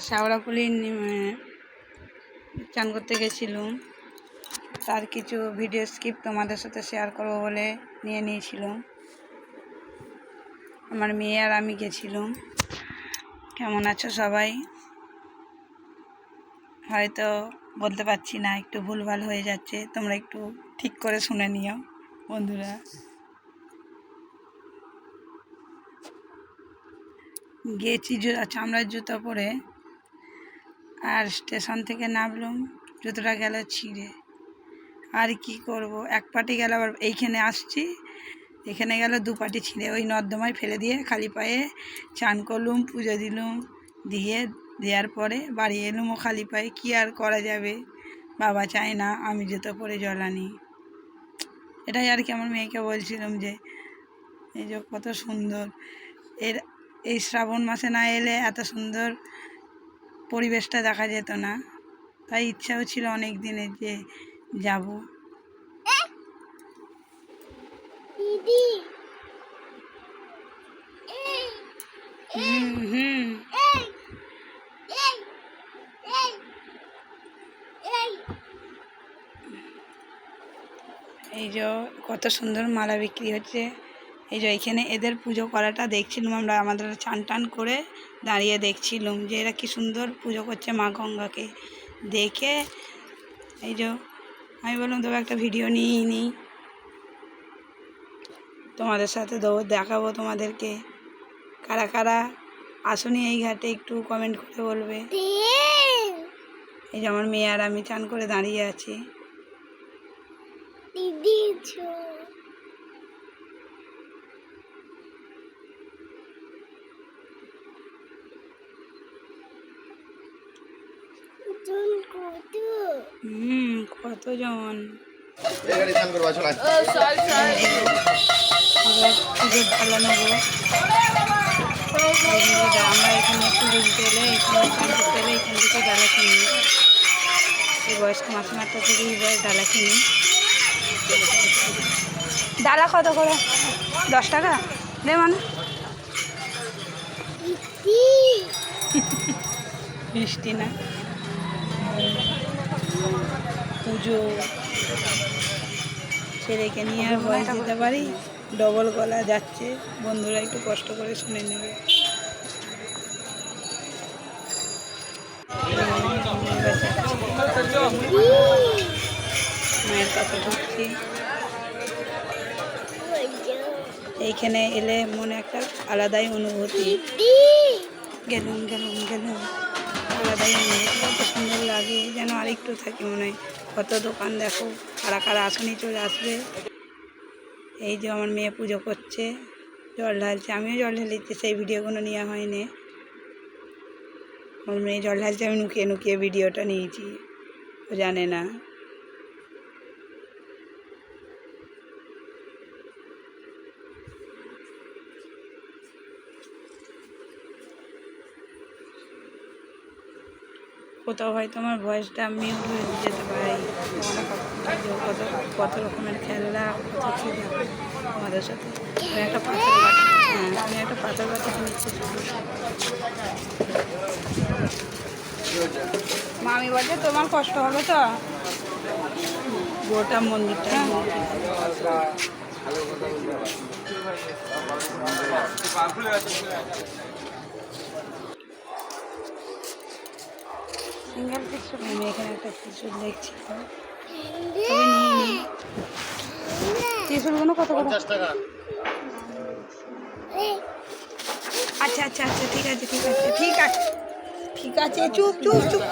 শ্যাওড়াফুলি চান করতে গেছিলাম, তার কিছু ভিডিও স্ক্রিপ্ট তোমাদের সাথে শেয়ার করবো বলে নিয়ে নিয়েছিলাম। আমার মেয়ে আর আমি গেছিলাম। কেমন আছো সবাই? হয়তো বলতে পারছি না, একটু ভুলভাল হয়ে যাচ্ছে, তোমরা একটু ঠিক করে শুনে নিও বন্ধুরা। গেছি চামড়ার জুতো পরে, আর স্টেশন থেকে নামলাম, জুতোটা গেল ছিঁড়ে। আর কি করব, এক পাটি গেল, আবার এইখানে আসছি, এখানে গেল দু পাটি ছিঁড়ে। ওই নর্দমায় ফেলে দিয়ে খালি পায়ে চান করলুম, পুজো দিলুম, দেওয়ার পরে বাড়ি এলুম ও খালি পায়ে। কী আর করা যাবে, বাবা চায় না আমি জুতো পরে জল আনি। এটাই আর কি। আমার মেয়েকে বলছিলাম যে এই যে কত সুন্দর, এই শ্রাবণ মাসে না এলে এত সুন্দর পরিবেশটা দেখা যেত না। তাই ইচ্ছাও ছিল অনেক দিনের যে যাব। এই যে কত সুন্দর মালা বিক্রি হচ্ছে। এই যে এখানে এদের পুজো করাটা দেখছিলাম আমরা, আমাদের চান টান করে দাঁড়িয়ে দেখছিলাম যে এরা কি সুন্দর পুজো করছে মা গঙ্গাকে। দেখে এই যে আমি বললাম তবে একটা ভিডিও নিয়েই নিই, তোমাদের সাথে দেখাবো তোমাদেরকে। কারা কারা আসুনি এই ঘাটে একটু কমেন্ট করে বলবে। এই যে আমার মেয়ে আর আমি চান করে দাঁড়িয়ে আছি। কতজন ভালো নেবো আমরা এখানে পুজো দিতে এলে, এখানে চান করতে এলে এখান থেকে ডালা কিনি। এই বয়স্ক মাসিমাটা থেকে এই বয়স ডালা কিনি। ডালা কত করে? 10 টাকা দে মানে মিষ্টি না, পুজো ছেলেকে নিয়ে আর বয়স দিতে পারি। ডবল গলা যাচ্ছে, বন্ধুরা একটু কষ্ট করে শুনে নেবে। মায়ের কাছে ঢুকছি। এইখানে এলে মনে একটা আলাদাই অনুভূতি। গেলুম আলাদাই অনুভূতি, কত সুন্দর লাগে, যেন আরেকটু থাকি মনে হয়। কত দোকান দেখো, কারা কারা আসনি চলে আসবে। এই যে আমার মেয়ে পুজো করছে, জল ঢালছে, আমিও জল ঢালিছি, সেই ভিডিওগুলো নেওয়া হয়নি। আমার মেয়ে জল ঢালছে, আমি নুকিয়ে নুকিয়ে ভিডিওটা নিয়েছি, ও জানে না। কোথাও হয়তো আমার ভয়েসটা মিউট হয়ে যেতে পারে। কত কত রকমের খেলনা, কত কি দেখো তোমাদের সাথে। আমি একটা পাথর বাটি কিনেছি। মামি বলছে তোমার কষ্ট হবে তো, গোটা মন্দিরটা। সিঙ্গেল কিছু আমি এখানে একটা ত্রিশুল দেখছি, ত্রিশুলগুলো কত করে? 50 টাকা। আচ্ছা আচ্ছা আচ্ছা, ঠিক আছে ঠিক আছে ঠিক আছে ঠিক আছে, চুপ চুপ চুপ।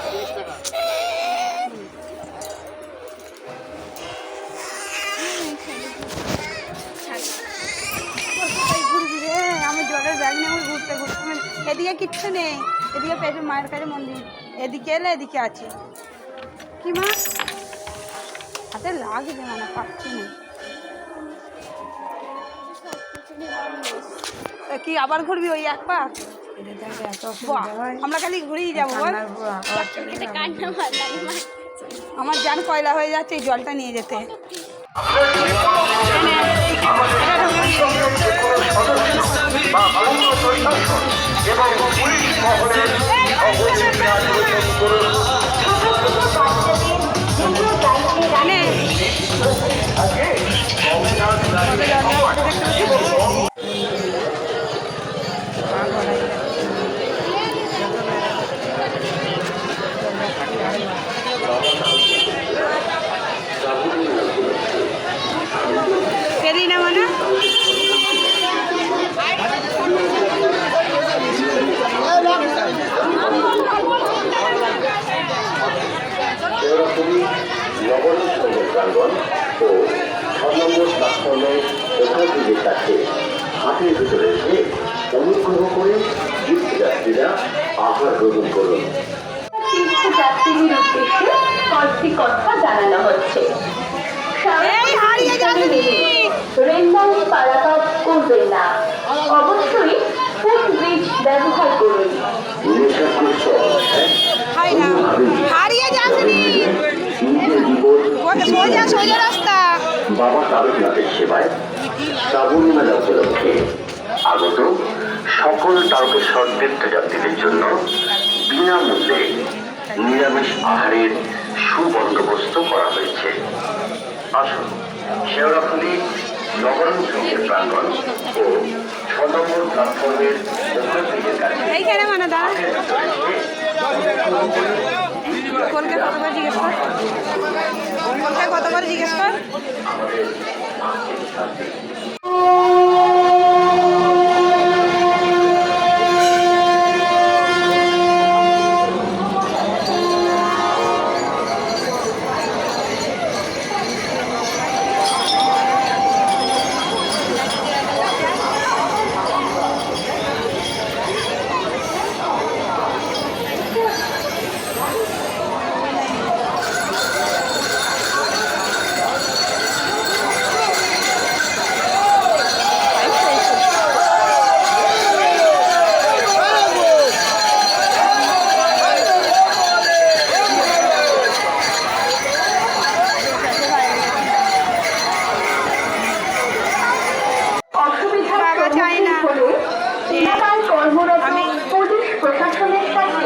ঘুরবি রে, আমি জলের ব্যাগ নিয়ে আমি ঘুরতে ঘুরতে। এদিকে কিচ্ছু নেই, এদিকে পেছন মায়ের কাছে মন্দির, এদিকে এলে এদিকে আছে। কি মা হাতে লাগবে, মানে পাচ্ছি না। কি আবার ঘুরবি ওই এক পা? আমরা খালি ঘুরেই যাবো। আমার জান কয়লা হয়ে যাচ্ছে, এই জলটা নিয়ে যেতে। এবং পেরি না মানে সেরকমই নগর সঙ্গীত প্রাঙ্গণ ও 6 নম্বর প্ল্যাটফর্মের ওভারব্রিজের কাছে হাটের ভিতরে এসে অনুগ্রহ করে তীর্থযাত্রীরা আহার গ্রহণ করুন। তীর্থযাত্রীদের উদ্দেশ্যে কয়েকটি কথা জানানো হচ্ছে। রেললাইন পারাপার করবেন না, অবশ্যই ফুটব্রিজ ব্যবহার করুন। নেশাগ্রস্ত অবস্থায় হারিয়ে যাসনি সোজা সোজা রাস্তা বাবা তারকনাথের সেবায় শ্রাবণ মেলা উপলক্ষে আগত সকল তারকেশ্বর তীর্থযাত্রীদের জন্য বিনামূল্যে নিরামিষ আহারের সুবন্দোবস্ত করা হয়েছে। আসুন শেওড়াফুলি নগরাঞ্চলের প্রাঙ্গণ ও 6 নম্বর প্ল্যাটফর্মের ওভারব্রিজের কাছে এইখানে মানে দা হাটের ভিতরে এসে কলকাতা কতবার জিজ্ঞেস কর কলকাতা কতবার জিজ্ঞেস কর আমাদের আজকের সাথে পুলিশ প্রশাসনের সাথে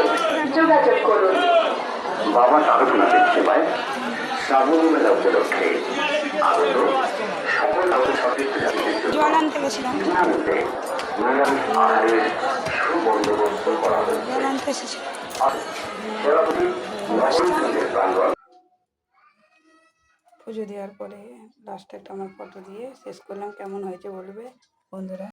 যোগাযোগ করুন। বাবা তারকনাথের সেবায় শ্রাবণ মেলা উপলক্ষে আগত সকল তীর্থযাত্রীদের জন্য জল আনতে গেছিলাম বিনামূল্যে নিরামিষ আহারের সুবন্দোবস্ত করা হয়েছে। জল আনতে এসেছি সেরকমই নগরাঞ্চলের প্রাঙ্গণ পুজো দেওয়ার পরে লাস্টে একটা আমার ফটো দিয়ে শেষ করলাম। কেমন হয়েছে বলবে বন্ধুরা।